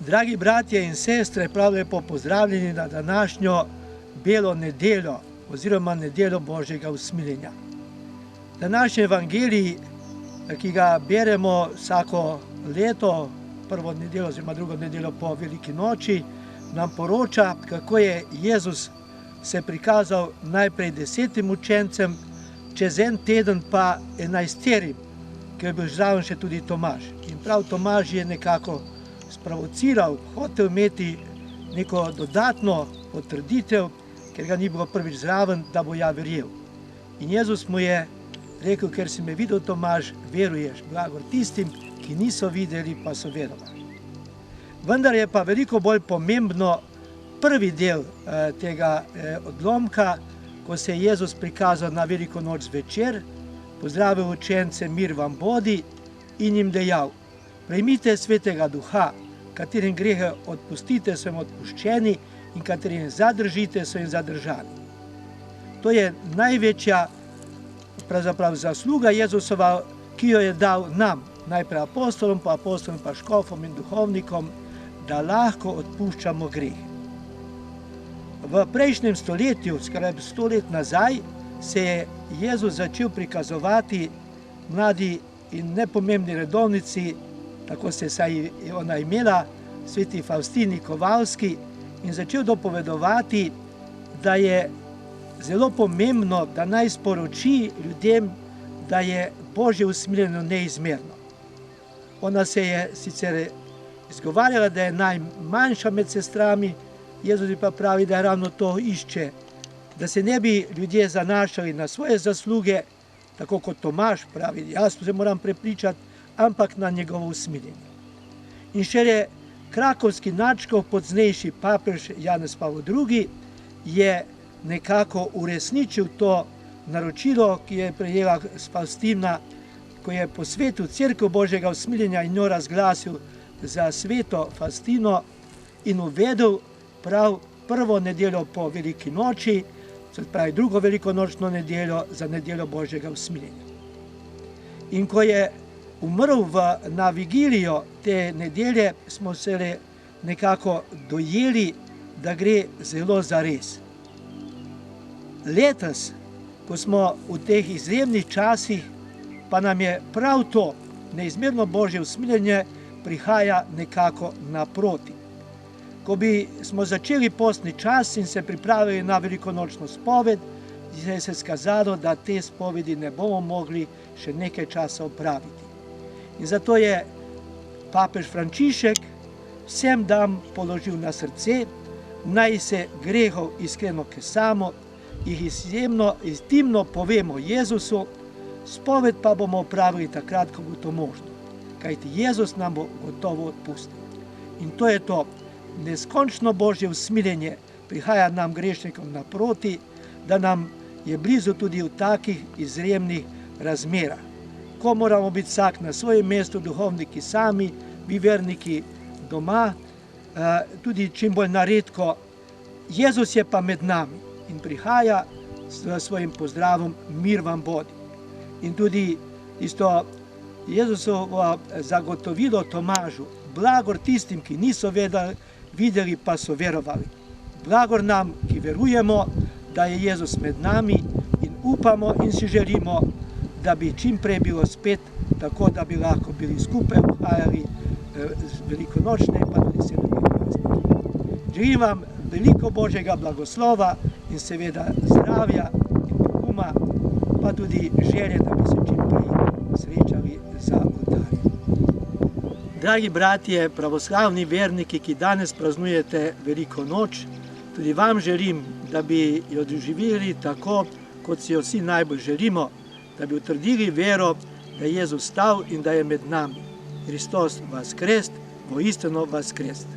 Dragi bratje in sestre, prav lepo pozdravljeni na današnjo belo nedeljo oziroma nedeljo Božjega usmiljenja. Današnji evangelij, ki ga beremo vsako leto, prvo nedeljo oziroma drugo nedeljo po veliki noči, nam poroča, kako je Jezus se prikazal najprej 10 učencem, čez en teden pa 11, ker je bil zraven še tudi Tomaž. In prav Tomaž je nekako sprovociral, hotel imeti neko dodatno potrditev, ker ga ni bilo prvič zraven, da bo ja verjel. In Jezus mu je rekel, ker si me videl, Tomaž, veruješ, blagor tistim, ki niso videli, pa so verovali. Vendar je pa veliko bolj pomembno prvi del tega odlomka, ko se je Jezus prikazal na veliko noč zvečer, pozdravil učence, mir vam bodi, in jim dejal: prejmite svetega duha, katerim grehe odpustite, so jim odpuščeni, in katerim zadržite, so jim zadržani. To je največja pravzaprav zasluga Jezusova, ki jo je dal nam, najprej apostolom, pa škofom in duhovnikom, da lahko odpuščamo greh. V prejšnjem stoletju, skoraj 100 let nazaj, se je Jezus začel prikazovati mladi in nepomembni redovnici, tako se je ona imela, sveti Faustini Kovalski, in začel dopovedovati, da je zelo pomembno, da naj sporoči ljudem, da je Božje usmiljenje neizmerno. Ona se je sicer izgovarjala, da je najmanjša med sestrami, Jezus pa pravi, da ravno to išče, da se ne bi ljudje zanašali na svoje zasluge, tako kot Tomaž pravi, jaz se moram prepričati, ampak na njegovo usmiljenje. In šele krakovski nadškof, poznejši papež Janez Pavel II, je nekako uresničil to naročilo, ki je prejela Faustina, ko je posvetil Cerkev Božjega usmiljenja in jo razglasil za sveto Faustino in uvedel prav prvo nedeljo po veliki noči, se pravi drugo velikonočno nedeljo, za nedeljo Božjega usmiljenja. In ko je umrl na vigilijo te nedelje, smo se nekako dojeli, da gre zelo zares. Letos, ko smo v teh izjemnih časih, pa nam je prav to neizmerno Božje usmiljenje prihaja nekako naproti. Ko smo začeli postni čas in se pripravili na velikonočno spoved, je se skazalo, da te spovedi ne bomo mogli še nekaj časa opraviti. In zato je papež Frančišek vsem nam položil na srce, naj se grehov iskreno kesamo, jih intimno povemo Jezusu, spoved pa bomo opravili takrat, ko bo to možno. Kajti Jezus nam bo gotovo odpustil. In to je to. Neskončno Božje usmiljenje prihaja nam grešnikom naproti, da nam je blizu tudi v takih izjemnih razmerah, ko moramo biti vsak na svojem mestu, duhovniki sami, vi verniki doma, tudi čim bolj naredko. Jezus je pa med nami in prihaja s svojim pozdravom mir vam bodi. In tudi isto Jezusovo zagotovilo Tomažu, blagor tistim, ki niso videli, pa so verovali. Blagor nam, ki verujemo, da je Jezus med nami, in upamo in si želimo, da bi čim prej bilo spet tako, da bi lahko bili skupaj obhajali velikonočne, pa tudi 7. praznike. Želim vam veliko Božjega blagoslova in seveda zdravja in poguma, pa tudi želje, da bi se čim prej srečali za oltarjem. Dragi bratje, pravoslavni verniki, ki danes praznujete veliko noč, tudi vam želim, da bi jo doživeli tako, kot si jo vsi najbolj želimo, da bi utrdili vero, da je Jezus stal in da je med nami. Hristos vaskrest, voistino vaskrest.